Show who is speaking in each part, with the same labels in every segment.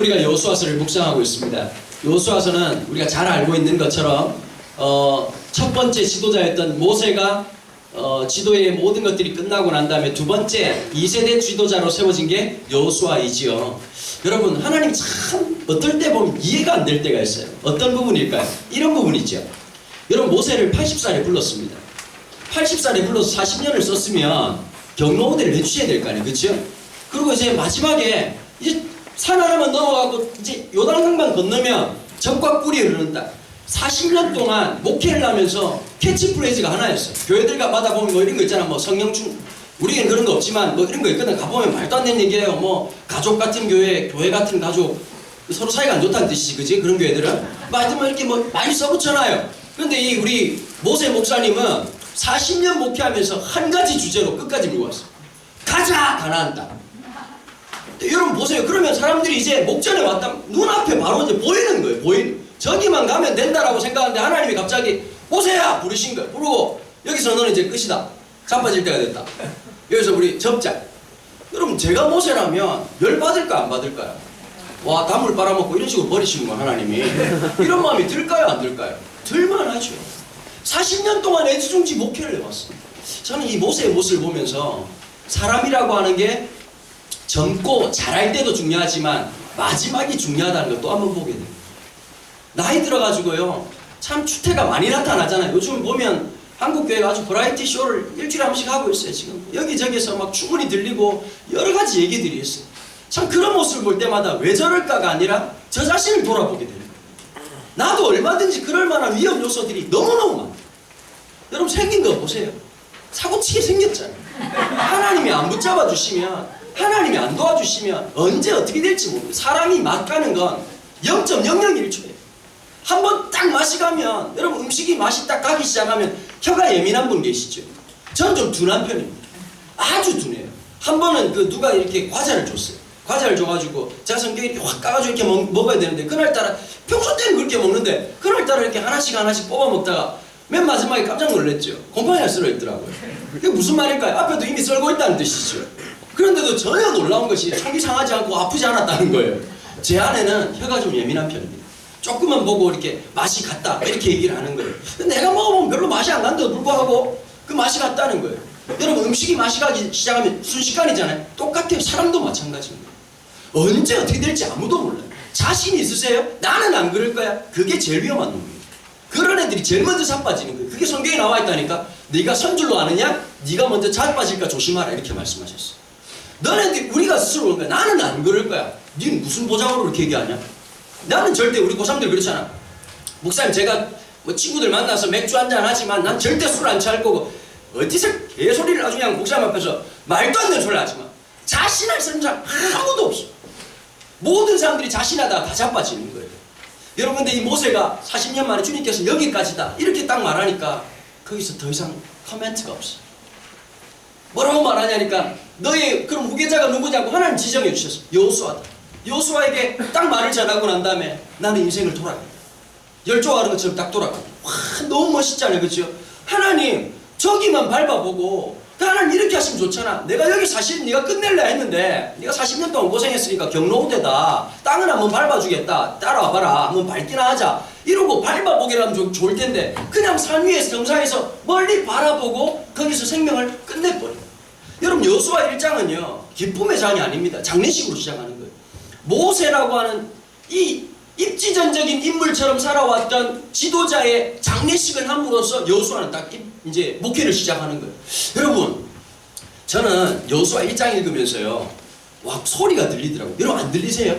Speaker 1: 우리가 여호수아서를 묵상하고 있습니다. 여호수아서는 우리가 잘 알고 있는 것처럼 첫 번째 지도자였던 모세가 지도의 모든 것들이 끝나고 난 다음에 두 번째 2세대 지도자로 세워진 게 여호수아이지요. 여러분, 하나님 참 어떨 때 보면 이해가 안 될 때가 있어요. 어떤 부분일까요? 이런 부분이죠. 여러분, 모세를 80살에 불렀습니다. 80살에 불러서 40년을 썼으면 경로우대를 해주셔야 될 거 아니에요, 그렇죠? 그리고 이제 마지막에 이제 산 하나만 넘어가고 이제 요단강만 건너면 적과 꿀이 흐르는다. 40년 동안 목회를 하면서 캐치프레이즈가 하나였어. 교회들마다 보면 뭐 이런 거 있잖아. 뭐 성령충, 우리는 그런 거 없지만 뭐 이런 거 있거든. 가보면 말도 안 되는 얘기예요. 뭐 가족 같은 교회, 교회 같은 가족, 서로 사이가 안 좋다는 뜻이지, 그지? 그런 교회들은 뭐 이렇게 뭐 많이 써붙여놔요. 그런데 이 우리 모세 목사님은 40년 목회하면서 한 가지 주제로 끝까지 밀고 왔어. 가자, 가나안 땅. 여러분 보세요. 그러면 사람들이 이제 목전에 왔다 눈앞에 바로 이제 보이는 거예요. 보이는. 저기만 가면 된다라고 생각하는데 하나님이 갑자기 모세야 부르신 거예요. 부르고 여기서 너는 이제 끝이다. 자빠질 때가 됐다. 여기서 우리 접자. 여러분, 제가 모세라면 열 받을까 안 받을까요? 와, 담을 빨아먹고 이런 식으로 버리시는구나 하나님이. 이런 마음이 들까요 안 들까요? 들만하죠. 40년 동안 애지중지 목회를 해왔어요. 저는 이 모세의 모습을 보면서 사람이라고 하는 게 젊고 잘할 때도 중요하지만 마지막이 중요하다는 걸 또 한번 보게 됩니다. 나이 들어가지고요, 참 추태가 많이 나타나잖아요. 요즘 보면 한국교회가 아주 버라이티 쇼를 일주일에 한 번씩 하고 있어요. 지금 여기저기서 막 춤이 들리고 여러 가지 얘기들이 있어요. 참 그런 모습을 볼 때마다 왜 저럴까가 아니라 저 자신을 돌아보게 되는 거예요. 나도 얼마든지 그럴 만한 위험 요소들이 너무너무 많아요. 여러분, 생긴 거 보세요. 사고치게 생겼잖아요. 하나님이 안 붙잡아 주시면, 하나님이 안 도와주시면 언제 어떻게 될지 모르겠어요. 사람이 맛 가는 건 0.001초예요. 한번 딱 맛이 가면, 여러분, 음식이 맛이 딱 가기 시작하면 혀가 예민한 분 계시죠? 전 좀 둔한 편입니다. 아주 둔해요. 한 번은 누가 이렇게 과자를 줬어요. 과자를 줘가지고 제가 성격이 이렇게 확 까가지고 이렇게 먹어야 되는데, 그날따라 평소 때는 그렇게 먹는데 그날따라 이렇게 하나씩 뽑아 먹다가 맨 마지막에 깜짝 놀랐죠. 곰팡이가 쓸어 있더라고요. 그게 무슨 말일까요? 앞에도 이미 썰고 있다는 뜻이죠. 그런데도 전혀 놀라운 것이 속이 상하지 않고 아프지 않았다는 거예요. 제 아내는 혀가 좀 예민한 편입니다. 조금만 보고 이렇게 맛이 같다 이렇게 얘기를 하는 거예요. 근데 내가 먹어보면 별로 맛이 안 간데도 불구하고 그 맛이 같다는 거예요. 여러분, 음식이 맛이 가기 시작하면 순식간이잖아요. 똑같아요. 사람도 마찬가지입니다. 언제 어떻게 될지 아무도 몰라요. 자신 있으세요? 나는 안 그럴 거야. 그게 제일 위험한 놈이에요. 그런 애들이 제일 먼저 자빠지는 거예요. 그게 성경에 나와 있다니까. 네가 선줄로 아느냐? 네가 먼저 자빠질까 조심하라, 이렇게 말씀하셨어요. 너네들, 우리가 스스로 그런 거야. 나는 안 그럴 거야. 니는 무슨 보장으로 이렇게 얘기하냐? 나는 절대, 우리 고3들 그렇잖아. 목사님, 제가 뭐 친구들 만나서 맥주 한잔 하지만 난 절대 술 안 취할 거고, 어디서 개소리를 아주 그냥 목사님 앞에서 말도 안 되는 소리를 하지 마. 자신할 사람 아무도 없어. 모든 사람들이 자신하다가 다 자빠지는 거예요. 여러분, 근데 이 모세가 40년 만에 주님께서 여기까지다 이렇게 딱 말하니까 거기서 더 이상 코멘트가 없어. 뭐라고 말하냐니까, 너의 그럼 후계자가 누구냐고 하나님 지정해 주셨어. 여호수아다. 여호수아에게 딱 말을 전하고 난 다음에 나는 인생을 돌아간다. 열조하는 것처럼 딱 돌아간다. 와, 너무 멋있잖아요, 그렇죠? 하나님, 저기만 밟아보고, 하나님 이렇게 하시면 좋잖아. 내가 여기 사실 네가 끝낼래 했는데 네가 40년 동안 고생했으니까 경로우대다. 땅을 한번 밟아주겠다. 따라와봐라. 한번 밟기나 하자. 이러고 밟아보기라면 좀 좋을 텐데 그냥 산 위에서 정상에서 멀리 바라보고 거기서 생명을 끝내버려. 여러분, 여호수아 1장은요 기쁨의 장이 아닙니다. 장례식으로 시작하는 거예요. 모세라고 하는 이 입지전적인 인물처럼 살아왔던 지도자의 장례식을 함으로써 여호수아는 딱 이제 목회를 시작하는 거예요. 여러분, 저는 여호수아 1장 읽으면서요, 와, 소리가 들리더라고요. 여러분, 안 들리세요?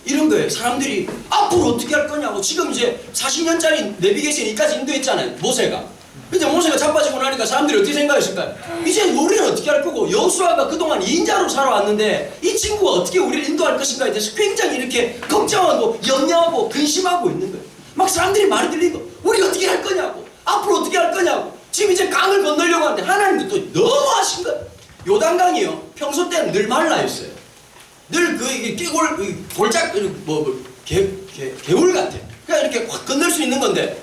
Speaker 1: 이런 거예요. 사람들이 앞으로 어떻게 할 거냐고. 지금 이제 40년짜리 내비게이션 이까지 인도했잖아요, 모세가. 이제 모세가 자빠지고 나니까 사람들이 어떻게 생각했을까요? 이제 우리는 어떻게 할 거고, 여호수아가 그동안 2인자로 살아왔는데 이 친구가 어떻게 우리를 인도할 것인가에 대해서 굉장히 이렇게 걱정하고 염려하고 근심하고 있는 거예요. 막 사람들이 말이 들리고, 우리 어떻게 할 거냐고, 앞으로 어떻게 할 거냐고. 지금 이제 강을 건너려고 하는데 하나님도 또 너무 하신 거예요. 요단강이요, 평소 때는 늘 말라 있어요. 늘 골짝 개울 같아. 그냥 이렇게 확 건널 수 있는 건데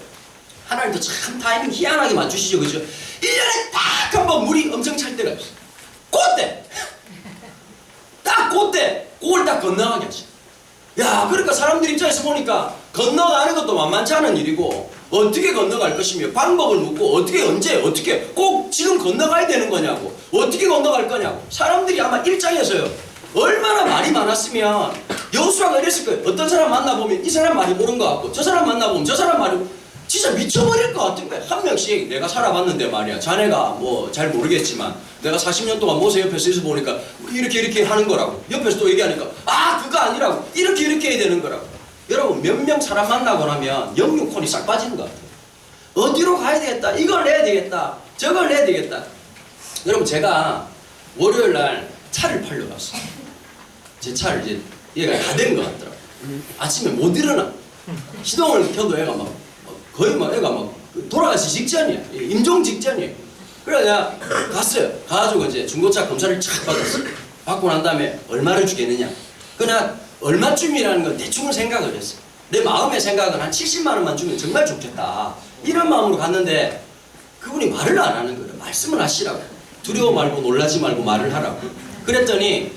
Speaker 1: 하나님도 참 타이밍 희한하게 맞추시죠, 그죠? 1년에 딱 한 번 물이 엄청 찰 때가 있어요. 그때 딱 그때 그걸 딱 건너가게 하시죠. 야, 그러니까 사람들 입장에서 보니까 건너가는 것도 만만치 않은 일이고 어떻게 건너갈 것이며 방법을 묻고 어떻게 언제 어떻게 꼭 지금 건너가야 되는 거냐고 어떻게 건너갈 거냐고 사람들이 아마 입장에서요 얼마나 말이 많았으면 여호수아가 이랬을 거예요. 어떤 사람 만나보면 이 사람 말이 옳은 것 같고 저 사람 만나보면 저 사람 말이 진짜 미쳐버릴 것 같은 거야. 한 명씩 내가 살아봤는데 말이야. 자네가 뭐 잘 모르겠지만 내가 40년 동안 모세 옆에서 있어 보니까 이렇게 하는 거라고. 옆에서 또 얘기하니까 아 그거 아니라고. 이렇게 해야 되는 거라고. 여러분 몇 명 사람 만나고 나면 영육혼이 싹 빠지는 것 같아요. 어디로 가야 되겠다. 이걸 내야 되겠다. 저걸 내야 되겠다. 여러분 제가 월요일 날 차를 팔러 갔어요. 제 차를 이제 얘가 다 된 것 같더라고. 아침에 못 일어나. 시동을 켜도 애가 막 거의 막 애가 막 돌아가시 직전이야. 임종 직전이야. 그래 내가 갔어요. 가가지고 이제 중고차 검사를 쫙 받았어요. 받고 난 다음에 얼마를 주겠느냐. 그냥 얼마쯤이라는 건 대충을 생각을 했어요. 내 마음의 생각은 한 70만 원만 주면 정말 좋겠다. 이런 마음으로 갔는데 그분이 말을 안 하는 거예요. 말씀을 하시라고. 두려워 말고 놀라지 말고 말을 하라고. 그랬더니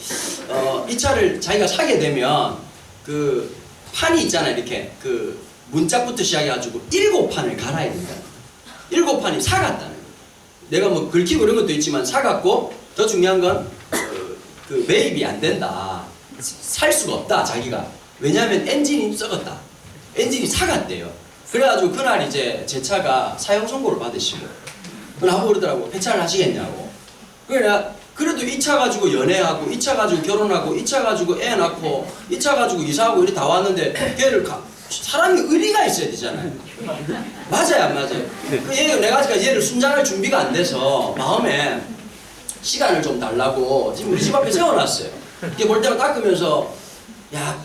Speaker 1: 이 차를 자기가 사게 되면 그 판이 있잖아요. 이렇게 그 문짝부터 시작해가지고 7판을 갈아야 된다. 7판이 사갔다는 거예요. 내가 뭐 긁히고 이런 것도 있지만 사갔고 더 중요한 건 그 매입이 안 된다. 살 수가 없다 자기가. 왜냐하면 엔진이 썩었다. 엔진이 사갔대요. 그래가지고 그날 이제 제 차가 사용 선고를 받으시고 나보고 그러더라고. 폐차를 하시겠냐고. 그래 내가 그래도 이 차 가지고 연애하고 이 차 가지고 결혼하고 이 차 가지고 애 낳고 이 차 가지고 이사하고 이렇게 다 왔는데 걔를 사람이 의리가 있어야 되잖아요. 맞아요 안 맞아요? 그 내가 얘를 순장할 준비가 안 돼서 마음에 시간을 좀 달라고 지금 우리 집 앞에 세워놨어요. 이렇게 볼 때만 닦으면서 야,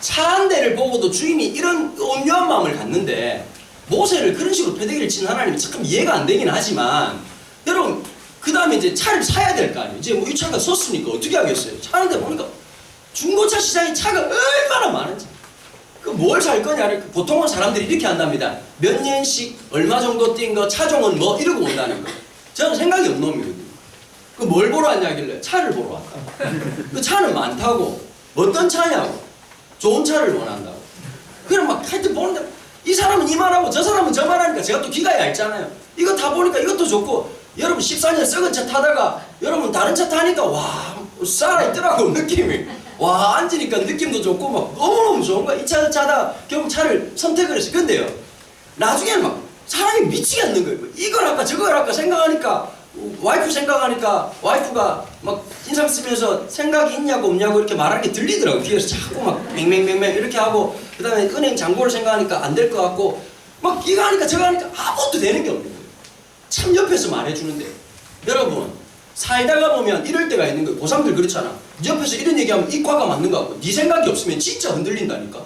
Speaker 1: 차 한 대를 보고도 주인이 이런 온유한 마음을 갖는데 모세를 그런 식으로 패대기를 치는 하나님이 참 이해가 안 되긴 하지만 여러분 그 다음에 이제 차를 사야 될 거 아니에요. 이제 뭐 이 차가 섰으니까 어떻게 하겠어요. 사는데 보니까 중고차 시장에 차가 얼마나 많은지 그 뭘 살 거냐. 보통은 사람들이 이렇게 한답니다. 몇 년씩 얼마 정도 뛴 거 차종은 뭐 이러고 온다는 거. 저는 생각이 없는 놈이거든요. 그 뭘 보러 왔냐길래 차를 보러 왔다. 그 차는 많다고. 어떤 차냐고. 좋은 차를 원한다고. 그럼 막 하여튼 보는데 이 사람은 이 말하고 저 사람은 저 말하니까 제가 또 귀가 얇잖아요. 이거 다 보니까 이것도 좋고 여러분 14년 썩은 차 타다가 여러분 다른 차 타니까 와 살아있더라고 느낌이. 와 앉으니까 느낌도 좋고 막 너무너무 좋은 거야. 이 차 타다가 결국 차를 선택을 했어요. 근데요 나중에는 막 사람이 미치겠는 거예요. 이걸 할까 저걸 할까 생각하니까 와이프 생각하니까 와이프가 막 인상 쓰면서 생각이 있냐고 없냐고 이렇게 말하는 게 들리더라고. 귀에서 자꾸 막 맹맹맹맹 이렇게 하고 그 다음에 은행 잔고를 생각하니까 안 될 것 같고 막 이거 하니까 저거 하니까 아무것도 되는 게 없는 거예요. 참 옆에서 말해주는데 여러분 살다가 보면 이럴 때가 있는 거예요. 고3들 그렇잖아. 옆에서 이런 얘기하면 이과가 맞는 거 같고 네 생각이 없으면 진짜 흔들린다니까.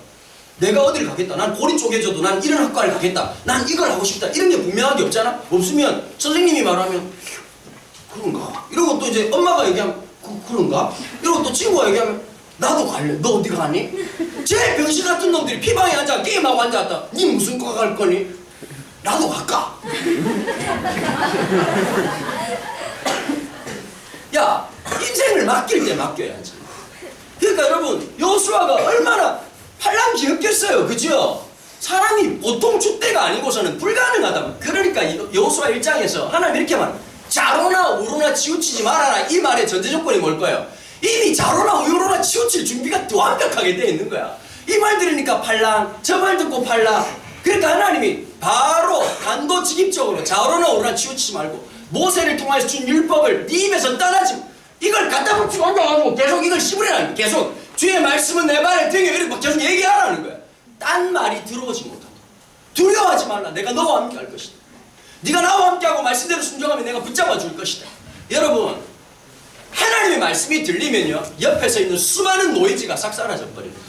Speaker 1: 내가 어디를 가겠다. 난 골이 쪼개져도 난 이런 학과를 가겠다. 난 이걸 하고 싶다. 이런 게 분명하게 없잖아. 없으면 선생님이 말하면 그런가? 이러고 또 이제 엄마가 얘기하면 그런가? 이러고 또 친구가 얘기하면 나도 갈래. 너 어디 가니? 제일 병신 같은 놈들이 피방에 앉아 게임하고 앉아있다. 니 무슨 과 갈 거니? 나도 갈까? 야 인생을 맡길 때 맡겨야지. 그러니까 여러분 여호수아가 얼마나 팔랑귀였겠어요. 그죠? 사람이 보통 줏대가 아니고서는 불가능하다. 그러니까 여호수아 1장에서 하나님 이렇게 말합니다. 자로나 우로나 치우치지 말아라. 이 말의 전제 조건이 뭘까요? 이미 자로나 우로나 치우칠 준비가 완벽하게 되어 있는 거야. 이 말 들으니까 팔랑, 저 말 듣고 팔랑. 그러니까 하나님이 바로 단도직입적으로 자로나 우로나 치우치지 말고 모세를 통해서 준 율법을 네 입에서 떠나지. 이걸 갖다 붙이고 앉아가지고 계속 이걸 씹으라는 거야. 계속 주의 말씀은 내 발에 등에 이렇게 막 계속 얘기하라는 거야. 딴 말이 들어오지 못한다. 두려워하지 말라. 내가 너와 함께 할 것이다. 네가 나와 함께하고 말씀대로 순종하면 내가 붙잡아 줄 것이다. 여러분 하나님의 말씀이 들리면요 옆에서 있는 수많은 노이즈가 싹 사라져 버립니다.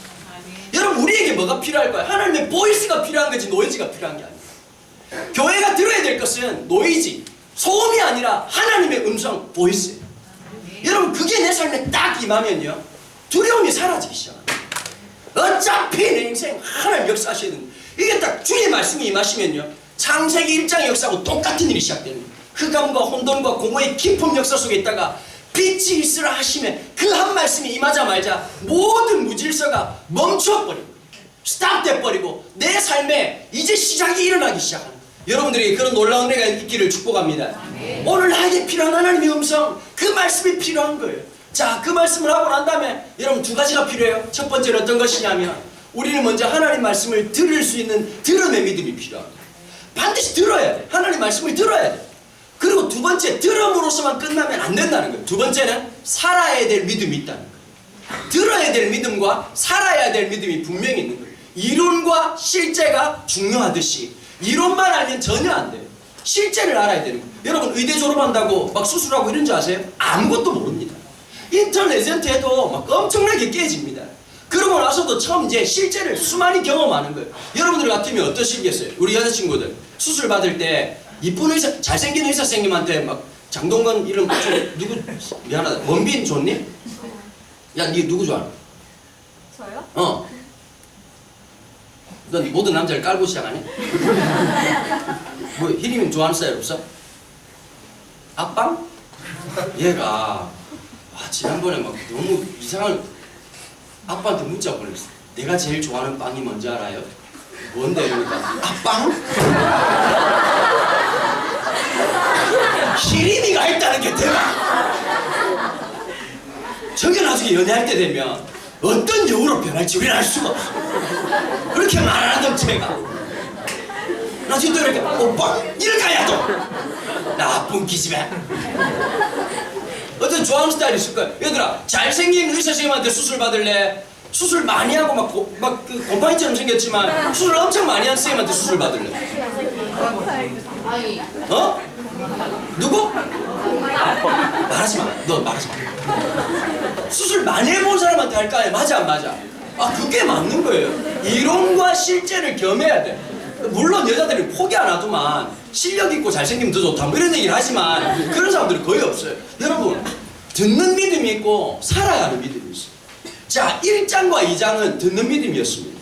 Speaker 1: 여러분 우리에게 뭐가 필요할까요? 하나님의 보이스가 필요한 거지 노이즈가 필요한 게 아니에요. 교회가 들어야 될 것은 노이즈, 소음이 아니라 하나님의 음성, 보이스예요. 여러분 그게 내 삶에 딱 임하면요 두려움이 사라지기 시작합니다. 어차피 내 인생 하나님 역사하셔야 됩니다. 이게 딱 주의 말씀이 임하시면요 창세기 1장의 역사하고 똑같은 일이 시작되는 거예요. 흑암과 혼돈과 공허의 깊은 역사 속에 있다가 빛이 있으라 하시면 그 한 말씀이 임하자마자 모든 무질서가 멈춰버리고 스탑돼버리고 내 삶에 이제 시작이 일어나기 시작하는 여러분들이 그런 놀라운 은혜가 있기를 축복합니다. 오늘 나에게 필요한 하나님의 음성, 그 말씀이 필요한 거예요. 자, 그 말씀을 하고 난 다음에 여러분 두 가지가 필요해요. 첫 번째는 어떤 것이냐면 우리는 먼저 하나님 말씀을 들을 수 있는 들음의 믿음이 필요합니다. 반드시 들어야 돼. 하나님 말씀을 들어야 돼. 그리고 두 번째, 들음으로서만 끝나면 안 된다는 거예요. 두 번째는 살아야 될 믿음이 있다는 거예요. 들어야 될 믿음과 살아야 될 믿음이 분명히 있는 거예요. 이론과 실제가 중요하듯이 이론만 알면 전혀 안 돼요. 실제를 알아야 되는 거예요. 여러분 의대 졸업한다고 막 수술하고 이런 줄 아세요? 아무것도 모릅니다. 인터넷 해도 막 엄청나게 깨집니다. 그러고 나서도 처음 이제 실제를 수많이 경험하는 거예요. 여러분들 같으면 어떠시겠어요? 우리 여자친구들 수술 받을 때 이쁜 의사, 잘생긴 의사 선생님한테 막 장동건 이름 좀 누구 미안하다 원빈 좋니? 야, 니 누구 좋아하나?
Speaker 2: 저요?
Speaker 1: 어. 넌 모든 남자를 깔고 시작하니? 뭐 희림이 좋아하는 스타일 없어? 앞방? 얘가 지난번에 막 너무 이상한 아빠한테 문자 보냈어. 내가 제일 좋아하는 빵이 뭔지 알아요? 뭔데? 그러니까 앞빵? 희림이가 했다는 게 대박! 저게 나중에 연애할 때 되면 어떤 여우로 변할지 우리는 알 수가 없어. 그렇게 말하던 제가 나중에 또 이렇게 오빠 이렇게 해야 또 나쁜 기집애. 어떤 좋아하는 스타일이 있을 거야. 얘들아 잘생긴 의사 선생님한테 수술 받을래? 수술 많이 하고 막 그 곰팡이처럼 생겼지만 수술 엄청 많이 한 선생님한테 수술 받을래? 어? 누구? 말하지 마. 너 말하지 마. 수술 많이 해본 사람한테 할까? 아니야? 맞아 안 맞아? 아 그게 맞는 거예요. 이론과 실제를 겸해야 돼. 물론 여자들이 포기 안 하더만 실력 있고 잘생기면 더 좋다 뭐 이런 얘기를 하지만 그런 사람들은 거의 없어요. 여러분 듣는 믿음이 있고 살아야 하는 믿음이 있어요. 자 1장과 2장은 듣는 믿음이었습니다.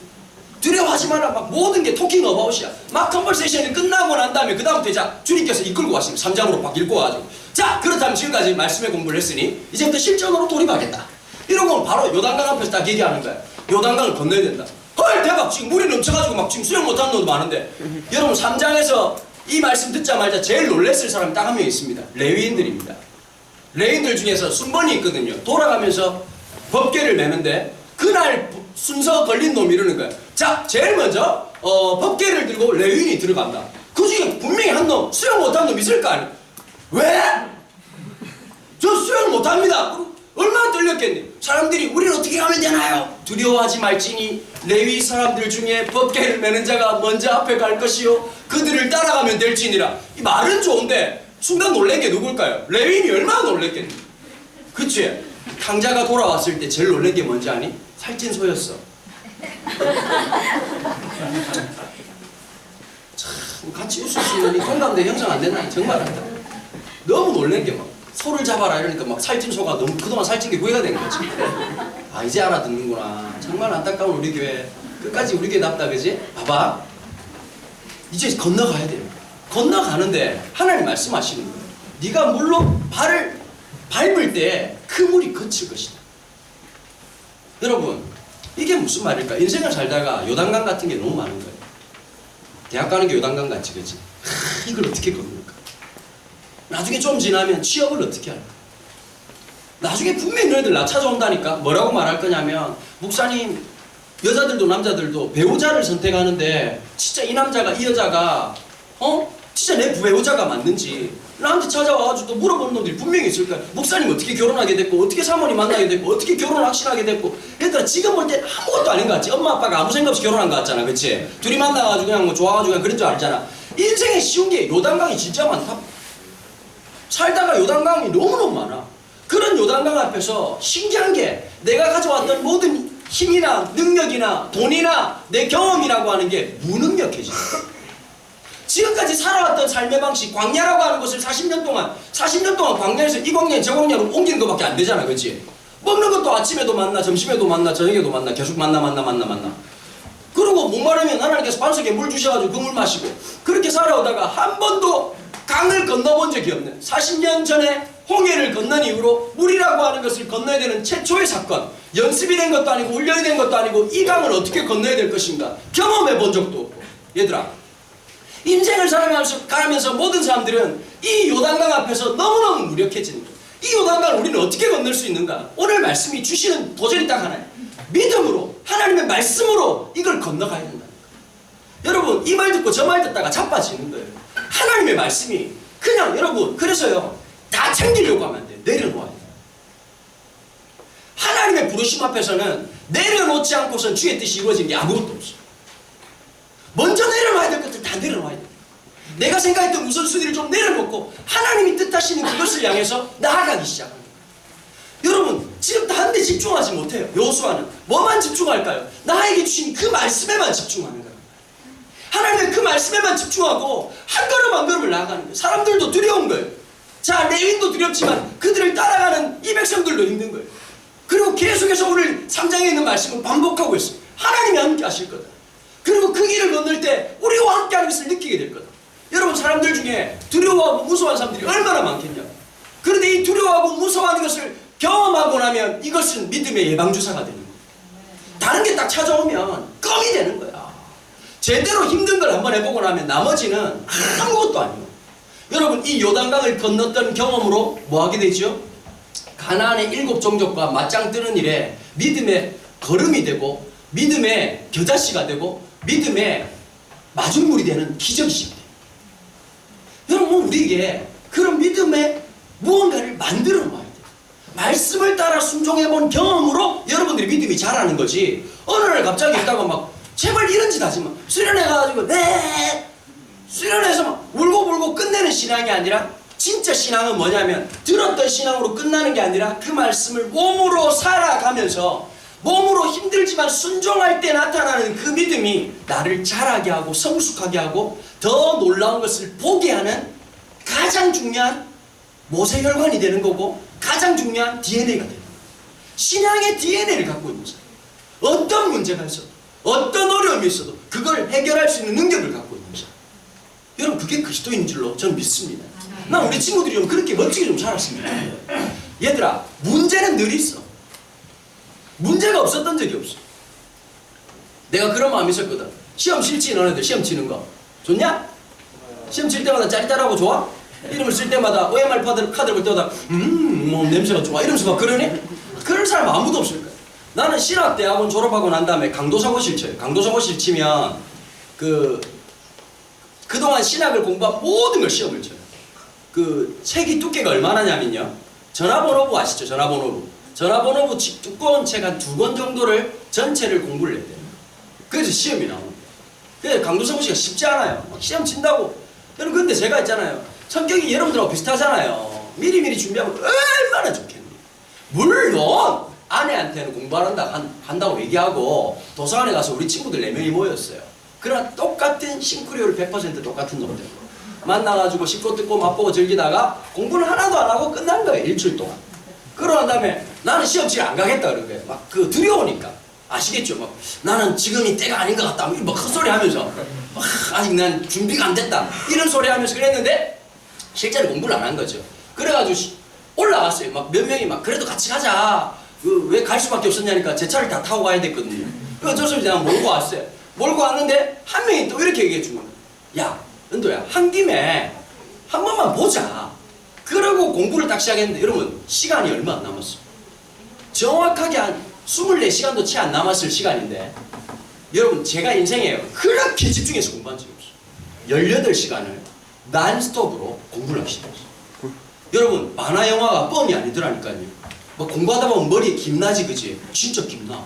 Speaker 1: 두려워하지 마라. 막 모든 게 토킹 어바웃이야. 막 컨버세이션이 끝나고 난 다음에 그 다음부터 자 주님께서 이끌고 가십니다. 3장으로 막 읽고 와가지고 자 그렇다면 지금까지 말씀의 공부를 했으니 이제부터 실전으로 돌입하겠다. 이런 건 바로 요단강 앞에서 딱 얘기하는 거야. 요단강을 건너야 된다. 헐 대박 지금 물이 넘쳐가지고 막 지금 수영 못하는 놈도 많은데 여러분 3장에서 이 말씀 듣자마자 제일 놀랬을 사람이 딱 한 명 있습니다. 레위인들입니다. 레위인들 중에서 순번이 있거든요. 돌아가면서 법궤를 매는데 그날 순서 걸린 놈이 이러는 거야. 자 제일 먼저 법궤를 들고 레위인이 들어간다. 그 중에 분명히 한 놈 수영 못하는 놈 있을 거 아니야. 왜? 저 수영 못합니다. 얼마나 떨렸겠니? 사람들이 우리는 어떻게 하면 되나요? 두려워하지 말지니 레위 사람들 중에 법궤를 매는 자가 먼저 앞에 갈 것이요 그들을 따라가면 될지니라. 이 말은 좋은데 순간 놀란 게 누굴까요? 레위인이 얼마나 놀랬겠니? 그치? 탕자가 돌아왔을 때 제일 놀란 게 뭔지 아니? 살찐 소였어. 참 같이 웃을 수 있는 이 공감대 형성 안 된다. 정말 안다. 너무 놀란 게 막 소를 잡아라 이러니까 막 살찐 소가 너무 그동안 살찐 게 후회가 된 거지. 아 이제 알아듣는구나. 정말 안타까운 우리 교회. 끝까지 우리 교회 납다 그지? 봐봐. 이제 건너가야 돼요. 건너가는데 하나님 말씀하시는 거예요. 네가 물로 발을 밟을 때 그 물이 거칠 것이다. 여러분 이게 무슨 말일까? 인생을 살다가 요단강 같은 게 너무 많은 거예요. 대학 가는 게 요단강 같지 그치? 이걸 어떻게 건널까? 나중에 좀 지나면 취업을 어떻게 할까? 나중에 분명히 너희들 나 찾아온다니까. 뭐라고 말할 거냐면 목사님 여자들도 남자들도 배우자를 선택하는데 진짜 이 남자가 이 여자가 진짜 내 배우자가 맞는지 나한테 찾아와가지고 또 물어보는 놈들이 분명히 있을 거야. 목사님 어떻게 결혼하게 됐고 어떻게 사모님 만나게 됐고 어떻게 결혼을 확신하게 됐고 얘들아 지금 볼 때 아무것도 아닌 것 같지? 엄마 아빠가 아무 생각 없이 결혼한 것 같잖아 그치? 둘이 만나가지고 그냥 뭐 좋아가지고 그냥 그런 줄 알잖아. 인생에 쉬운 게 요단강이 진짜 많다. 살다가 요단강이 너무너무 많아. 그런 요단강 앞에서 신기한 게 내가 가져왔던 모든 힘이나 능력이나 돈이나 내 경험이라고 하는 게 무능력해지는 거야. 지금까지 살아왔던 삶의 방식, 광야라고 하는 것을 40년 동안 광야에서 이 광야에 저 광야로 옮기는 것밖에 안 되잖아 그치? 먹는 것도 아침에도 만나 점심에도 만나 저녁에도 만나 계속 만나 그리고 목마르면 하나님께서 반석에 물 주셔가지고 그 물 마시고 그렇게 살아오다가 한 번도 강을 건너본 적이 없는 40년 전에 홍해를 건넌 이후로 물이라고 하는 것을 건너야 되는 최초의 사건, 연습이 된 것도 아니고 훈련이 된 것도 아니고 이 강을 어떻게 건너야 될 것인가 경험해 본 적도 없고, 얘들아, 인생을 살아가면서 모든 사람들은 이 요단강 앞에서 너무너무 무력해지는 거예요. 이 요단강을 우리는 어떻게 건널 수 있는가? 오늘 말씀이 주시는 도전이 딱 하나예요. 믿음으로, 하나님의 말씀으로 이걸 건너가야 된다는 거예요. 여러분, 이 말 듣고 저 말 듣다가 자빠지는 거예요. 하나님의 말씀이 그냥, 여러분, 그래서요, 다 챙기려고 하면 안 돼요. 내려놓아야 돼요. 하나님의 부르심 앞에서는 내려놓지 않고선 주의 뜻이 이루어지는 게 아무것도 없어요. 먼저 내려놔야 될 것들 다 내려놔야 돼요. 내가 생각했던 우선순위를 좀 내려놓고 하나님이 뜻하시는 그것을 향해서 나아가기 시작합니다. 여러분, 지금 다른 데 집중하지 못해요. 여호수아는 뭐만 집중할까요? 나에게 주신 그 말씀에만 집중하는 거예요. 하나님의 그 말씀에만 집중하고 한 걸음 한 걸음을 나아가는 거예요. 사람들도 두려운 거예요. 자, 레위인도 두렵지만 그들을 따라가는 이 백성들도 힘든 거예요. 그리고 계속해서 오늘 3장에 있는 말씀을 반복하고 있어요. 하나님이 함께 하실 거다. 그리고 그 길을 건널 때 우리와 함께 하는 것을 느끼게 될 거다. 여러분, 사람들 중에 두려워하고 무서워하는 사람들이 얼마나 많겠냐고. 그런데 이 두려워하고 무서워하는 것을 경험하고 나면 이것은 믿음의 예방주사가 되는 거예요. 다른 게 딱 찾아오면 껌이 되는 거야. 제대로 힘든 걸 한번 해보고 나면 나머지는 아무것도 아니에요. 여러분, 이 요단강을 건넜던 경험으로 뭐 하게 되죠? 가나안의 7 종족과 맞짱 뜨는 일에 믿음의 걸음이 되고 믿음의 겨자씨가 되고 믿음의 마중물이 되는 기적이 시작돼요. 여러분, 우리에게 그런 믿음의 무언가를 만들어 놔야 돼요. 말씀을 따라 순종해본 경험으로 여러분들이 믿음이 자라는 거지. 어느 날 갑자기 있다가 막 제발 이런 짓 하지 마. 수련해가지고 수련해서 막 울고 끝내는 신앙이 아니라, 진짜 신앙은 뭐냐면 들었던 신앙으로 끝나는 게 아니라 그 말씀을 몸으로 살아가면서 몸으로 힘들지만 순종할 때 나타나는 그 믿음이 나를 자라게 하고 성숙하게 하고 더 놀라운 것을 보게 하는 가장 중요한 모세혈관이 되는 거고 가장 중요한 DNA가 되는 거예요. 신앙의 DNA를 갖고 있는 사람, 어떤 문제가 있어도 어떤 어려움이 있어도 그걸 해결할 수 있는 능력을 갖고 있는 사람, 여러분, 그게 그리스도인 줄로 저는 믿습니다. 난 우리 친구들이 좀 그렇게 멋지게 좀 살았습니다. 얘들아, 문제는 늘 있어. 문제가 없었던 적이 없어. 내가 그런 마음이 있었거든. 시험 싫지? 너네들 시험 치는 거 좋냐? 시험 칠 때마다 짜릿하고 좋아? 이름을 쓸 때마다 OMR 카드를 볼 때마다 뭐 냄새가 좋아 이러면서 막 그러니? 그럴 사람 아무도 없을 거야. 나는 신학대학원 졸업하고 난 다음에 강도사고실 쳐요. 강도사고실 치면 그동안 신학을 공부한 모든 걸 시험을 쳐요. 그 책이 두께가 얼마나 냐면요, 전화번호부 아시죠? 전화번호부 두꺼운 책 한 2권 정도를 전체를 공부를 해야 돼요. 그래서 시험이 나옵니다. 그래서 강도사고시가 쉽지 않아요. 막 시험 친다고. 여러분, 근데 제가 있잖아요, 성격이 여러분들하고 비슷하잖아요. 미리미리 준비하면 얼마나 좋겠니. 물론 아내한테는 한다고 얘기하고 도서관에 가서 우리 친구들 4명이 모였어요. 그러나 똑같은 싱크리오를 100% 똑같은 놈들 만나가지고 씹고 뜯고 맛보고 즐기다가 공부는 하나도 안 하고 끝난 거예요. 일주일 동안. 그러고 난 다음에 나는 시험치를 안 가겠다 그런 거예요. 막 두려우니까. 아시겠죠? 막 나는 지금이 때가 아닌 것 같다. 막 헛소리 하면서 아직 난 준비가 안 됐다. 이런 소리 하면서 그랬는데 실제로 공부를 안 한 거죠. 그래가지고 올라갔어요. 막 몇 명이 막 그래도 같이 가자. 왜 갈 수밖에 없었냐니까 제 차를 다 타고 가야 됐거든요. 그래서 어쩔 수 없이 내가 몰고 왔어요. 몰고 왔는데 한 명이 또 이렇게 얘기해 주는 거예요. 야, 은도야, 한 김에 한 번만 보자. 그러고 공부를 딱 시작했는데 여러분, 시간이 얼마 안 남았어. 정확하게 한 24시간도 채 안 남았을 시간인데 여러분, 제가 인생에 그렇게 집중해서 공부한 적이 없어요. 18시간을 난스톱으로 공부를 하기 시작했어요. 여러분, 만화 영화가 뻥이 아니더라니까요. 막 공부하다 보면 머리에 김나지, 그지? 진짜 김나.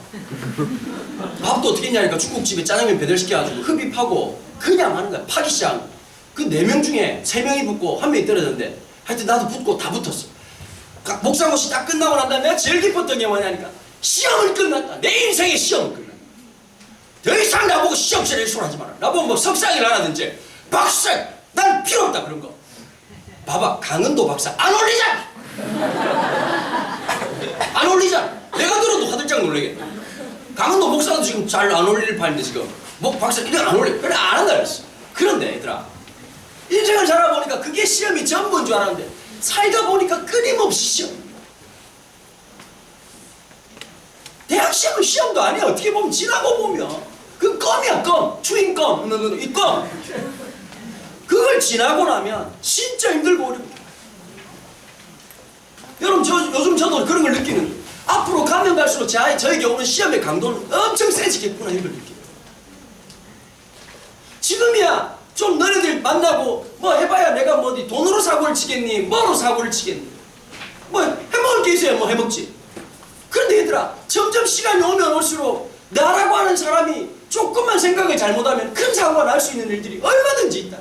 Speaker 1: 밥도 어떻게 했냐니까 중국집에 짜장면 배달시켜가지고 흡입하고 그냥 하는 거야. 파기 시작. 그 4명 중에 3명이 붙고 1명이 떨어졌는데 하여튼 나도 붙고 다 붙었어. 목사고시 딱 끝나고 난 다음에 내가 제일 기뻤던 게 뭐냐니까 시험을 끝났다. 내 인생의 시험을 끝났다. 더 이상 나보고 시험실에 일소하지 마라. 나보고 뭐 석상이나 하든지 박사, 난 필요 없다 그런 거. 봐봐, 강은도 박사 안 올리잖아. 안 올리잖아. 내가 들어도 화들짝 놀라겠다. 강은도 목사도 지금 잘 안 올릴 판인데 지금 뭐 박사 이래 안 올려. 그래 안 한다 그랬어. 그런데 얘들아, 인생을 살아보니까 그게 시험이 전부인 줄 알았는데 살다 보니까 끊임없이 시험. 대학 시험은 시험도 아니야. 어떻게 보면 지나고 보면 그 껌이야. 껌. 추인껌. 이 껌. 그걸 지나고 나면 진짜 힘들고 어렵다. 여러분 요즘 저도 그런 걸 느끼는 거예요. 앞으로 가면 갈수록 저에게 오는 시험의 강도는 엄청 세지겠구나 이걸 느껴요. 지금이야 좀 너네들 만나고 뭐 해봐야 내가 뭐 어디 돈으로 사고를 치겠니 뭐로 사고를 치겠니 뭐 해먹을 게 있어야 뭐 해먹지. 그런데 얘들아 점점 시간이 오면 올수록 나라고 하는 사람이 조금만 생각을 잘못하면 큰 사고가 날 수 있는 일들이 얼마든지 있다.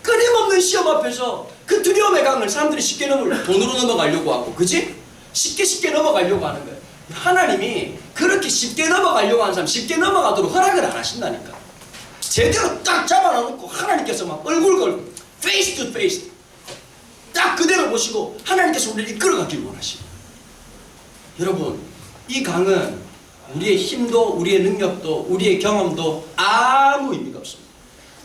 Speaker 1: 끊임없는 시험 앞에서 그 두려움의 강을 사람들이 쉽게 돈으로 넘어가려고 하고, 그치? 쉽게 넘어가려고 하는 거예요. 하나님이 그렇게 쉽게 넘어가려고 하는 사람 쉽게 넘어가도록 허락을 안 하신다니까. 제대로 딱 잡아놓고 하나님께서 막 얼굴 걸고 페이스 투 페이스 딱 그대로 보시고 하나님께서 우리를 이끌어가길 원하시고. 여러분 이 강은 우리의 힘도 우리의 능력도 우리의 경험도 아무 의미가 없습니다.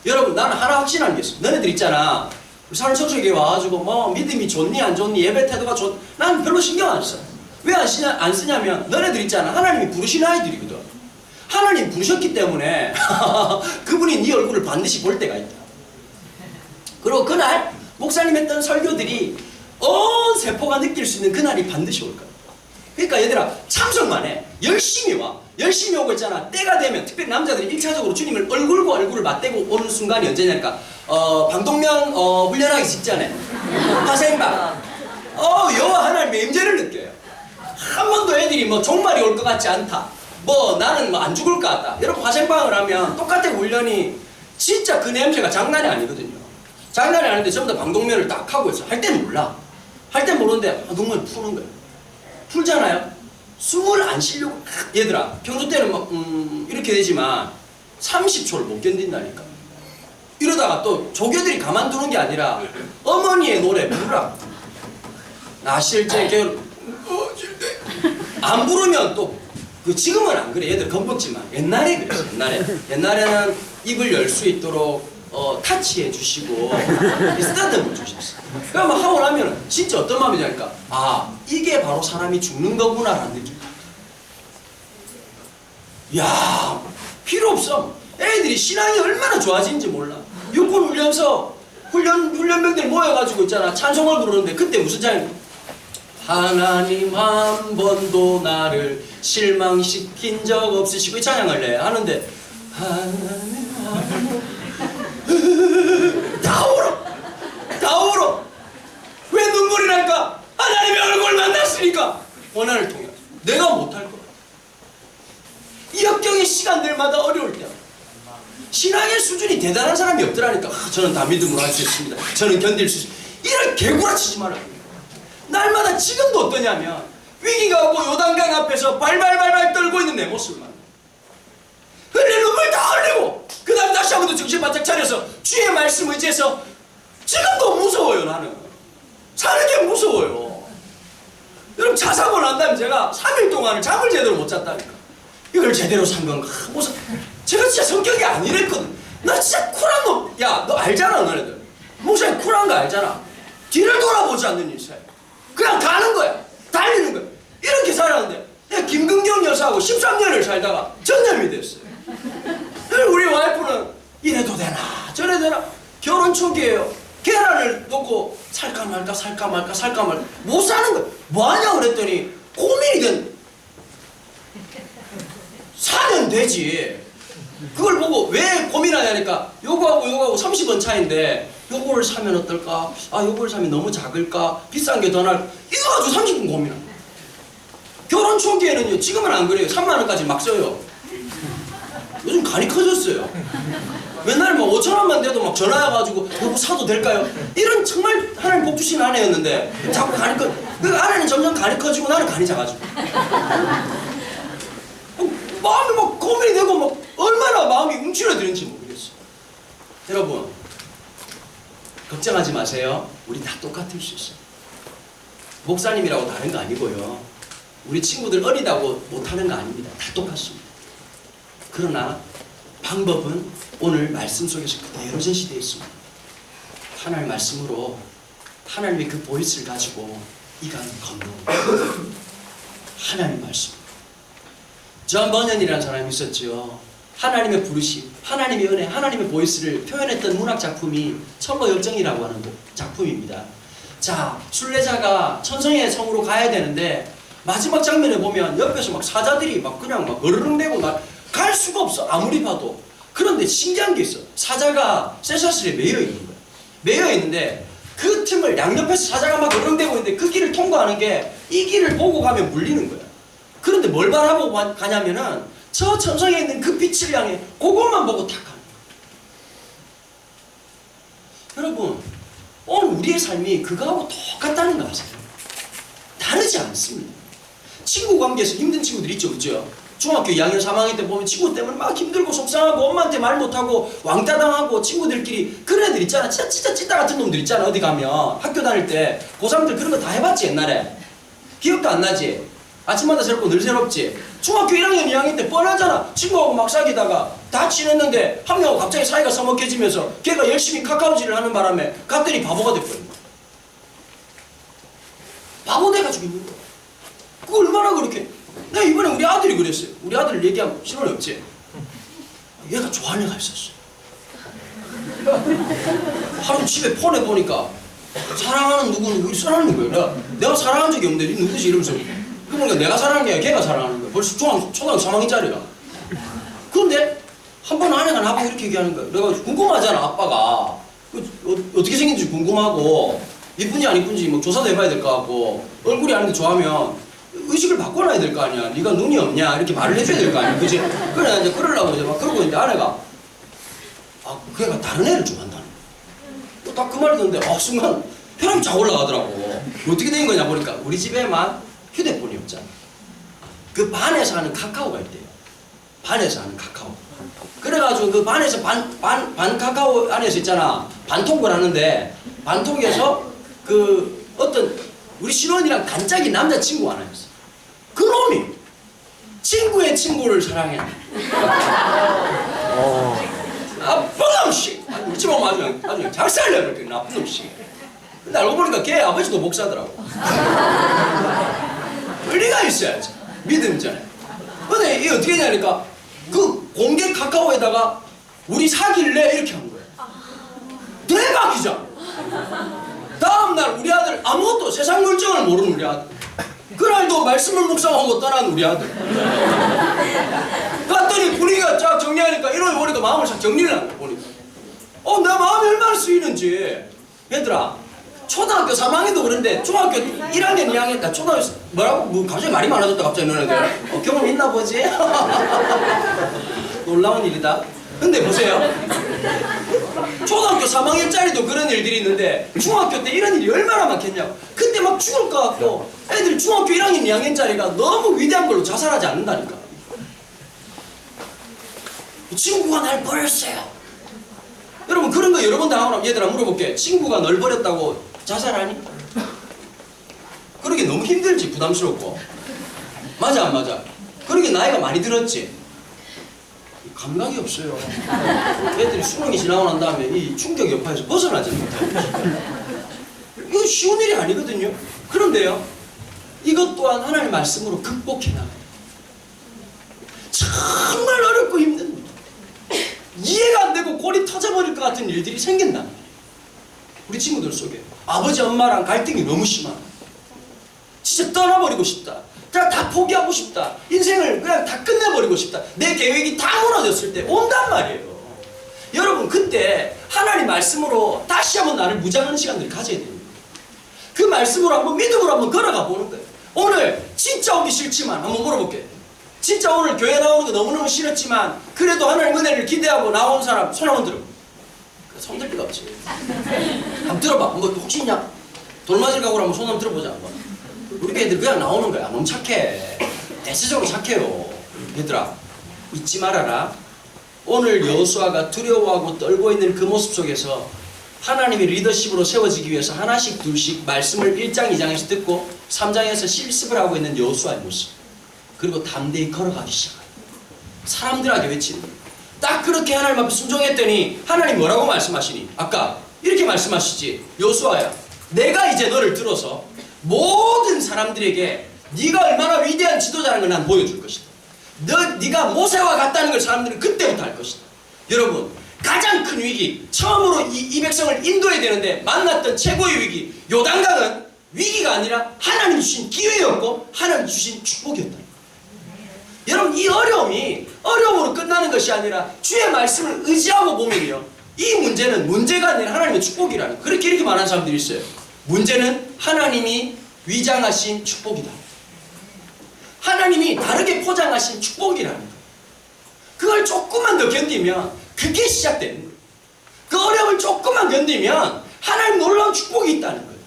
Speaker 1: 여러분 나는 하나 확신하는 게 있어. 너네들 있잖아 사는 청소에게 와가지고 뭐 믿음이 좋니 안 좋니 예배 태도가 난 별로 신경 안 써. 왜 안 쓰냐면 너네들 있잖아 하나님이 부르신 아이들이거든. 하나님 부르셨기 때문에 그분이 네 얼굴을 반드시 볼 때가 있다. 그리고 그날 목사님 했던 설교들이 온 세포가 느낄 수 있는 그날이 반드시 올 거야. 그러니까 얘들아 참석만 해. 열심히 와. 열심히 오고 있잖아. 때가 되면 특별히 남자들이 1차적으로 주님을 얼굴과 얼굴을 맞대고 오는 순간이 언제냐니까 방독면 훈련하기 직전에 화생방 여호와 하나님의 임재를 느껴요. 한 번도 애들이 뭐 종말이 올 것 같지 않다. 뭐 나는 뭐 안 죽을 것 같다. 여러분 화생방을 하면 똑같은 훈련이 진짜 그 냄새가 장난이 아니거든요. 장난이 아닌데 전부 다 방독면을 딱 하고 있어. 할 때는 몰라. 할 땐 모르는데 방독면을 푸는 거예요. 풀잖아요. 숨을 안 쉬려고. 얘들아 평소 때는 막 이렇게 되지만 30초를 못 견딘다니까. 이러다가 또 조교들이 가만두는 게 아니라 어머니의 노래 부르라. 나 실제 겨울 안 부르면 또 지금은 안 그래. 얘들 겁먹지만 옛날에 그랬어. 옛날에는 입을 열 수 있도록 타치해 주시고 쓰다듬어 주셨어. 그러면 하고 나면 진짜 어떤 마음이 드니까 이게 바로 사람이 죽는 거구나 라는 느낌. 야 필요 없어. 애들이 신앙이 얼마나 좋아지는지 몰라. 육군 훈련소 훈련병들 모여가지고 있잖아 찬송을 부르는데 그때 무슨 찬양? 하나님 한 번도 나를 실망시킨 적 없으시고 이 찬양을 해 하는데 하나님 다 울어. 왜 눈물이 날까? 하나님의 얼굴 만났으니까. 원한을 통해 내가 못할 거야. 이 역경의 시간들마다 어려울 때 신앙의 수준이 대단한 사람이 없더라니까. 저는 다 믿음으로 할 수 있습니다. 저는 견딜 수 있습니다. 이런 개구라치지 말아요. 날마다 지금도 어떠냐면 위기가 오고 요단강 앞에서 발발발발 떨고 있는 내 모습만 흘릴 눈물 다 흘리고 그 다음 다시 한번 더 정신 바짝 차려서 주의 말씀 의지해서 지금도 무서워요. 나는 사는 게 무서워요. 여러분 자사고 난 다음에 제가 3일 동안은 잠을 제대로 못 잤다니까. 이걸 제대로 산 건가? 제가 진짜 성격이 안 이랬거든. 나 진짜 쿨한 놈. 야 너 알잖아 너네들. 목사님 쿨한 거 알잖아. 뒤를 돌아보지 않는 인생. 그냥 가는 거야. 달리는 거야. 이렇게 살았는데 내가 김근경 여사하고 13년을 살다가 전염이 됐어요. 우리 와이프는 이래도 되나 저래도 되나. 결혼 초기에요. 계란을 놓고 살까 말까 못 사는 거야. 뭐하냐 그랬더니 고민이 된. 사면 되지. 그걸 보고 왜 고민하냐니까 요거하고 30원 차인데 요거를 사면 어떨까? 요거를 사면 너무 작을까? 비싼 게 더 나을. 이거 가지고 30분 고민합니다. 결혼 초기에는요. 지금은 안 그래요. 3만 원까지 막 써요. 요즘 간이 커졌어요. 맨날 뭐 5천 원만 돼도 막 전화해가지고 여보 사도 될까요? 이런 정말 하나님 복 주신 아내였는데 자꾸 간이 커. 그 아내는 점점 간이 커지고 나는 간이 작아지고. 마음이 막 고민이 되고 막 얼마나 마음이 움츠러드는지 모르겠어. 여러분 걱정하지 마세요. 우리 다 똑같을 수 있어요. 목사님이라고 다른 거 아니고요. 우리 친구들 어리다고 못하는 거 아닙니다. 다 똑같습니다. 그러나 방법은 오늘 말씀 속에서 그대로 제시되어 있습니다. 하나님의 말씀으로 하나님의 그 보이스를 가지고 이 강을 건너는 하나님의 말씀. 존 버년이라는 사람이 있었죠. 하나님의 부르심, 하나님의 은혜, 하나님의 보이스를 표현했던 문학 작품이 철로 역정이라고 하는 작품입니다. 자, 순례자가 천성의 성으로 가야 되는데 마지막 장면에 보면 옆에서 막 사자들이 막 그냥 막 으르렁대고 갈 수가 없어. 아무리 봐도. 그런데 신기한 게 있어. 사자가 쇠사슬에 매여 있는 거야. 매여 있는데 그 틈을 양옆에서 사자가 막 으르렁대고 있는데 그 길을 통과하는 게 이 길을 보고 가면 물리는 거야. 그런데 뭘 바라보고 가냐면은 저 천성에 있는 그 빛을 향해 그것만 보고 탁 가는 거야. 여러분, 오늘 우리의 삶이 그거하고 똑같다는 거 아세요? 다르지 않습니다. 친구 관계에서 힘든 친구들 있죠, 그죠? 중학교 2학년, 3학년 때 보면 친구 때문에 막 힘들고 속상하고 엄마한테 말 못하고 왕따 당하고 친구들끼리 그런 애들 있잖아. 진짜 찐따 같은 놈들 있잖아. 어디 가면 학교 다닐 때 고3들 그런 거 다 해봤지 옛날에. 기억도 안 나지? 아침마다 새롭고 늘 새롭지? 중학교 1학년, 2학년 때 뻔하잖아. 친구하고 막 사귀다가 다 친했는데 한 명하고 갑자기 사이가 서먹해지면서 걔가 열심히 카카오질을 하는 바람에 갔더니 바보가 돼버린 거야. 바보 돼가지고 있는 거야. 그거 얼마나 그렇게. 내가 이번에 우리 아들이 그랬어요. 우리 아들 얘기하면 신혼이 없지? 얘가 좋아하는 애가 있었어. 하루 집에 폰에 보니까 사랑하는 누구는 우리 써놨는 거야. 내가 사랑한 적이 없는데 이 누구지? 이러면서. 그러니까 내가 사랑하는 게 아니라 걔가 사랑하는 거야. 벌써 초등학교 3학년짜리라. 그런데 한 번 아내가 나보고 이렇게 얘기하는 거야. 내가 궁금하잖아, 아빠가. 어떻게 생긴지 궁금하고 이쁜지 안 이쁜지 뭐 조사도 해봐야 될 것 같고 얼굴이 아닌데 좋아하면 의식을 바꿔놔야 될 거 아니야. 네가 눈이 없냐 이렇게 말을 해줘야 될 거 아니야. 그치? 그래 이제 그러려고 이제 막 그러고 있는데 아내가 그 애가 다른 애를 좋아한다는 거야. 딱 그 말이 듣는데 순간 혈압이 쫙 올라가더라고. 어떻게 된 거냐 보니까 우리 집에만 휴대폰이 없잖아. 그 반에서 하는 카카오가 있대요. 반에서 하는 카카오. 그래가지고 그 반에서 반 카카오 안에서 있잖아. 반톡을 하는데 반톡에서 그 어떤 우리 신혼이랑 단짝이 남자친구 하나 있어. 그 놈이 친구의 친구를 사랑해. 나쁜 놈씨. 우리 집 오면 아주 잘 살려 그렇게 나쁜 놈씨. 근데 알고 보니까 걔 아버지도 목사더라고. 권리가 있어야지. 믿음 전에. 근데 이게 어떻게 되냐니까 그 공개 카카오에다가 우리 사귈래 이렇게 한 거야. 대박이잖아. 다음날 우리 아들 아무것도 세상 물정을 모르는 우리 아들. 그날도 말씀을 묵상하고 떠난 우리 아들. 갔더니 분위기가 쫙 정리하니까 이러고 보니까 마음을 쫙 정리를 하는 거야. 보니까 내 마음이 얼마나 쓰이는지. 얘들아 초등학교 3학년도 그런데 중학교 1학년 2학년 때 초등학교 뭐라고? 뭐 갑자기 말이 많아졌다 갑자기 너네들. 경험 있나 보지? 놀라운 일이다. 근데 보세요. 초등학교 3학년짜리도 그런 일들이 있는데 중학교 때 이런 일이 얼마나 많겠냐고. 그때 막 죽을 것 같고 애들이 중학교 1학년 2학년짜리가 너무 위대한 걸로 자살하지 않는다니까. 친구가 날 버렸어요. 여러분 그런 거 여러 번 당하고 나면 얘들아 물어볼게. 친구가 널 버렸다고 자살하니? 그러게 너무 힘들지. 부담스럽고. 맞아 안 맞아? 그러게 나이가 많이 들었지. 감각이 없어요. 애들이 수능이 지나고 난 다음에 이 충격 여파에서 벗어나지 못해요. 이거 쉬운 일이 아니거든요. 그런데요, 이것 또한 하나님의 말씀으로 극복해 나가요. 정말 어렵고 힘든 이해가 안 되고 골이 터져버릴 것 같은 일들이 생긴다. 우리 친구들 속에 아버지 엄마랑 갈등이 너무 심한, 진짜 떠나버리고 싶다. 다 포기하고 싶다. 인생을 그냥 다 끝내버리고 싶다. 내 계획이 다 무너졌을 때 온단 말이에요. 여러분 그때 하나님 말씀으로 다시 한번 나를 무장하는 시간들을 가져야 됩니다. 그 말씀으로 한번 믿음으로 한번 걸어가 보는 거예요. 오늘 진짜 오기 싫지만 한번 물어볼게요. 진짜 오늘 교회 나오는 거 너무너무 싫었지만 그래도 하나님 은혜를 기대하고 나온 사람 손 한번 들어. 손 들 필요 없지. 한번 들어봐. 뭐 혹시 있냐? 돌맞을 각오로 한번 손 한번 들어보자. 한번. 우리 애들 그냥 나오는 거야. 너무 착해. 대체적으로 착해요. 얘들아 잊지 말아라. 오늘 여호수아가 두려워하고 떨고 있는 그 모습 속에서 하나님의 리더십으로 세워지기 위해서 하나씩 둘씩 말씀을 1장 2장에서 듣고 3장에서 실습을 하고 있는 여호수아의 모습. 그리고 담대히 걸어가기 시작해요. 사람들에게 외치는 거예요. 딱 그렇게 하나님 앞에 순종했더니 하나님 뭐라고 말씀하시니? 아까 이렇게 말씀하시지. 여호수아야, 내가 이제 너를 들어서 모든 사람들에게 네가 얼마나 위대한 지도자라는 걸 난 보여줄 것이다. 네가 모세와 같다는 걸 사람들은 그때부터 알 것이다. 여러분, 가장 큰 위기, 처음으로 이 백성을 인도해야 되는데 만났던 최고의 위기, 요단강은 위기가 아니라 하나님 주신 기회였고 하나님 주신 축복이었다. 여러분, 이 어려움이 어려움으로 끝나는 것이 아니라 주의 말씀을 의지하고 보면요, 이 문제는 문제가 아니라 하나님의 축복이라는, 그렇게 이렇게 말하는 사람들이 있어요. 문제는 하나님이 위장하신 축복이다. 하나님이 다르게 포장하신 축복이라는 거예요. 그걸 조금만 더 견디면 그게 시작되는 거예요. 그 어려움을 조금만 견디면 하나님 놀라운 축복이 있다는 거예요.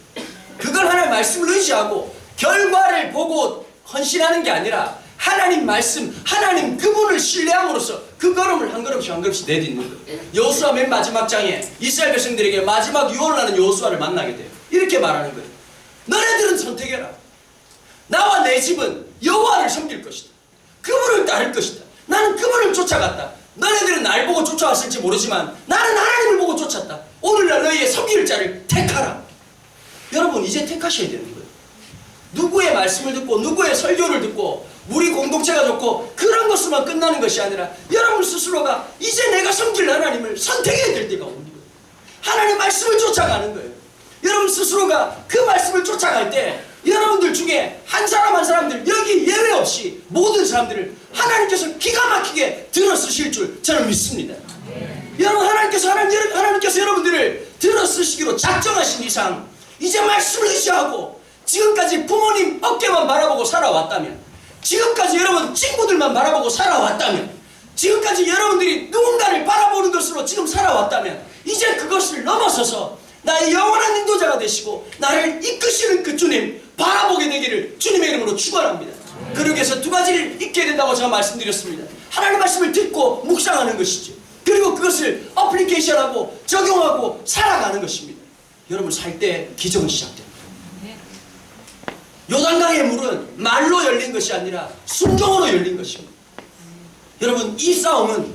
Speaker 1: 그걸 하나님 말씀을 의지하고 결과를 보고 헌신하는 게 아니라 하나님 말씀, 하나님 그분을 신뢰함으로써 그 걸음을 한 걸음씩 한 걸음씩 내딛는 거예요. 여호수아 맨 마지막 장에 이스라엘 백성들에게 마지막 유언을 하는 여호수아를 만나게 돼요. 이렇게 말하는 거예요. 너네들은 선택해라. 나와 내 집은 여호와를 섬길 것이다. 그분을 따를 것이다. 나는 그분을 쫓아갔다. 너네들은 날 보고 쫓아왔을지 모르지만 나는 하나님을 보고 쫓았다. 오늘날 너희의 섬길 자를 택하라. 여러분, 이제 택하셔야 되는 거예요. 누구의 말씀을 듣고 누구의 설교를 듣고 우리 공동체가 좋고 그런 것으로만 끝나는 것이 아니라 여러분 스스로가 이제 내가 섬길 하나님을 선택해야 될 때가 오는 거예요. 하나님 말씀을 쫓아가는 거예요. 여러분 스스로가 그 말씀을 쫓아갈 때 여러분들 중에 한 사람 한 사람들, 여기 예외 없이 모든 사람들을 하나님께서 기가 막히게 들어 쓰실 줄 저는 믿습니다. 여러분, 하나님께서 여러분들을 들어 쓰시기로 작정하신 이상 이제 말씀을 의지하고 지금까지 부모님 어깨만 바라보고 살아왔다면, 지금까지 여러분 친구들만 바라보고 살아왔다면, 지금까지 여러분들이 누군가를 바라보는 것으로 지금 살아왔다면 이제 그것을 넘어서서 나의 영원한 인도자가 되시고 나를 이끄시는 그 주님 바라보게 되기를 주님의 이름으로 축원합니다. 그러기 위해서 두 가지를 잊게 된다고 제가 말씀드렸습니다. 하나님의 말씀을 듣고 묵상하는 것이죠. 그리고 그것을 어플리케이션하고 적용하고 살아가는 것입니다. 여러분, 살 때 기적은 시작됩니다. 요단강의 물은 말로 열린 것이 아니라 순종으로 열린 것입니다. 여러분, 이 싸움은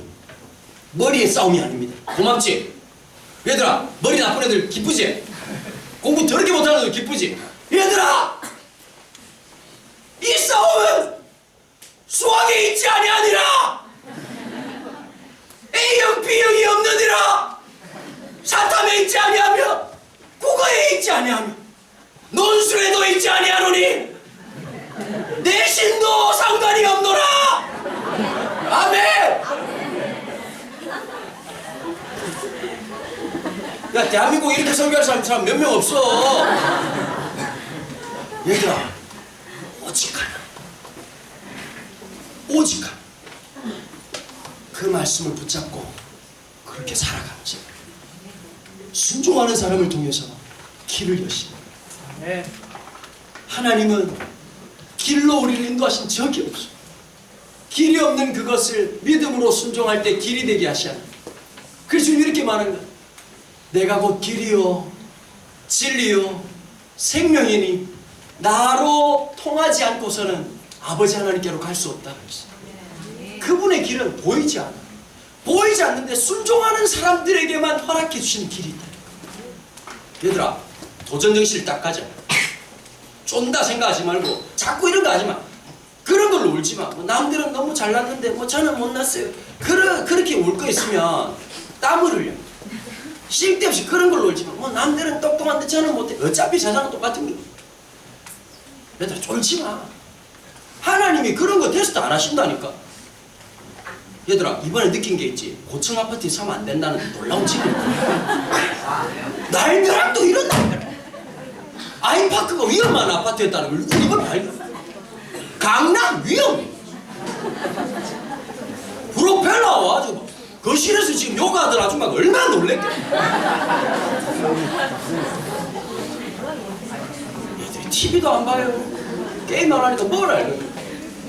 Speaker 1: 머리의 싸움이 아닙니다. 고맙지? 얘들아, 머리 나쁜 애들 기쁘지? 공부 더럽게 못하는 애들 기쁘지? 얘들아, 이 싸움은 수학에 있지 아니하니라. A형 B형이 없느니라. 사탐에 있지 아니하며 국어에 있지 아니하며 논술에도 있지 아니하노니 내신도 상관이 없노라. 아멘. 야, 대한민국 이렇게 설교할 사람 몇 명 없어. 얘들아, 오직 하나 그 말씀을 붙잡고 그렇게 살아가지. 순종하는 사람을 통해서 길을 여십니다. 하나님은 길로 우리를 인도하신 적이 없어. 길이 없는 그것을 믿음으로 순종할 때 길이 되게 하시는. 그래서 이렇게 말하는 거야. 내가 곧 길이요 진리요 생명이니 나로 통하지 않고서는 아버지 하나님께로 갈 수 없다는 것이죠. 그분의 길은 보이지 않아. 보이지 않는데 순종하는 사람들에게만 허락해 주시는 길이 있다. 얘들아, 도전정신을 딱 가져. 쫀다 생각하지 말고 자꾸 이런 거 하지 마. 그런 걸로 울지 마. 뭐 남들은 너무 잘났는데 뭐 저는 못났어요. 그렇게 울 거 있으면 땀을 흘려. 쓸데없이 그런 걸로 울지 마. 뭐 남들은 똑똑한데 저는 못해. 어차피 세상은 똑같은 거야. 얘들아, 쫄지 마. 하나님이 그런 거 테스트 안 하신다니까. 얘들아, 이번에 느낀 게 있지. 고층 아파트에 사면 안 된다는 놀라운 지금. 날벼락 또 이런 날벼락. 아이파크가 위험한 아파트였다는 걸 이번 발견. 강남 위험해. 프로펠러 와가지고 거실에서 지금 요가하던 아줌마가 얼마나 놀랬게. 얘들이 TV도 안 봐요. 게임 안 하니까 뭘 알고.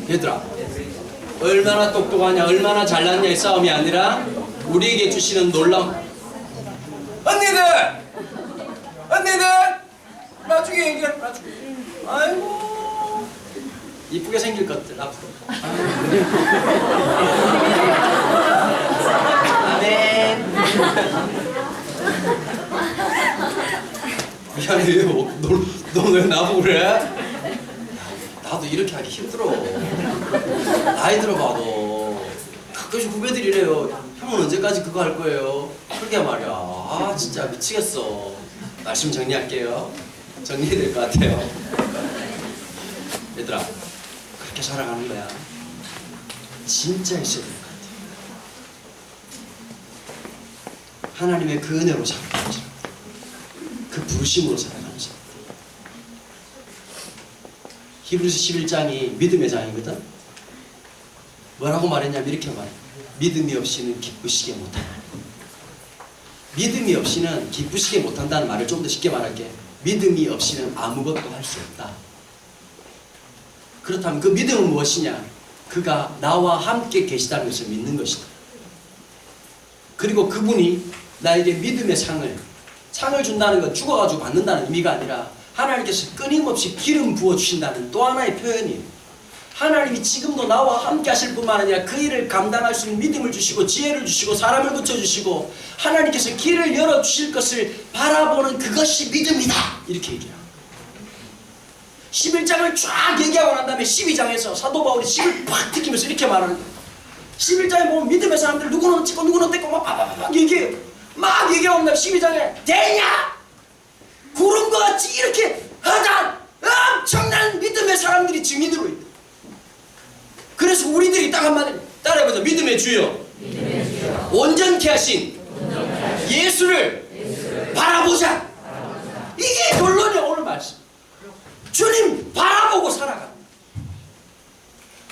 Speaker 1: 얘들아, 얼마나 똑똑하냐, 얼마나 잘났냐의 싸움이 아니라 우리에게 주시는 놀라운. 언니들 나중에 얘기해. 나중에. 아이고, 이쁘게 생길 것들 앞으로. 아니 너 왜 나보고 그래? 나도 이렇게 하기 힘들어. 나이 들어봐도 가끔씩 후배들이래요. 형은 언제까지 그거 할 거예요? 그러게 말이야. 아 진짜 미치겠어. 말씀 정리할게요. 정리해야 될 것 같아요. 얘들아 그렇게 살아가는 거야. 진짜 있어야 될 것 같아. 하나님의 그 은혜로 살아가는 사람, 그 부르심으로 살아가는 사람. 히브리서 11장이 믿음의 장이거든. 뭐라고 말했냐면 이렇게 말해. 믿음이 없이는 기쁘시게 못하나. 믿음이 없이는 기쁘시게 못한다는 말을 좀 더 쉽게 말할게. 믿음이 없이는 아무것도 할 수 없다. 그렇다면 그 믿음은 무엇이냐? 그가 나와 함께 계시다는 것을 믿는 것이다. 그리고 그분이 나에게 믿음의 상을 준다는 건 죽어가지고 받는다는 의미가 아니라 하나님께서 끊임없이 기름 부어주신다는 또 하나의 표현이에요. 하나님이 지금도 나와 함께 하실 뿐만 아니라 그 일을 감당할 수 있는 믿음을 주시고 지혜를 주시고 사람을 고쳐주시고 하나님께서 길을 열어주실 것을 바라보는 그것이 믿음이다. 이렇게 얘기해요. 11장을 쫙 얘기하고 난 다음에 12장에서 사도 바울이 10을 팍 튀기면서 이렇게 말하는 거예요. 11장에 보면 믿음의 사람들 누구는 찍고 누구는 떼고 막 얘기해요. 막 얘기하고 난 12장에 되냐? 구름과 같이 이렇게 하다 엄청난 믿음의 사람들이 증인으로 있다. 그래서 우리들이 딱 한마디 따라해보자. 믿음의 주여, 온전케 하신 예수를 바라보자. 이게 결론이야. 오늘 말씀. 주님 바라보고 살아가.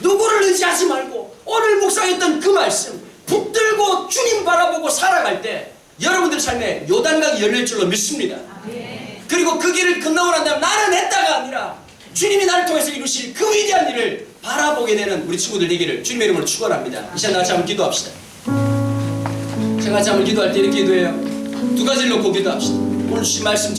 Speaker 1: 누구를 의지하지 말고 오늘 묵상했던 그 말씀 붙들고 주님 바라보고 살아갈 때 여러분들 삶에 요단강이 열릴 줄로 믿습니다. 그리고 그 길을 건너고 난 다음에 나는 했다가 아니라 주님이 나를 통해서 이루실 그 위대한 일을 바라보게 되는 우리 친구들 되기를 주님의 이름으로 축원합니다. 이 시간 같이 한번 기도합시다. 제가 같이 한번 기도할 때 이렇게 기도해요. 두 가지를 놓고 기도합시다. 오늘 주신 말씀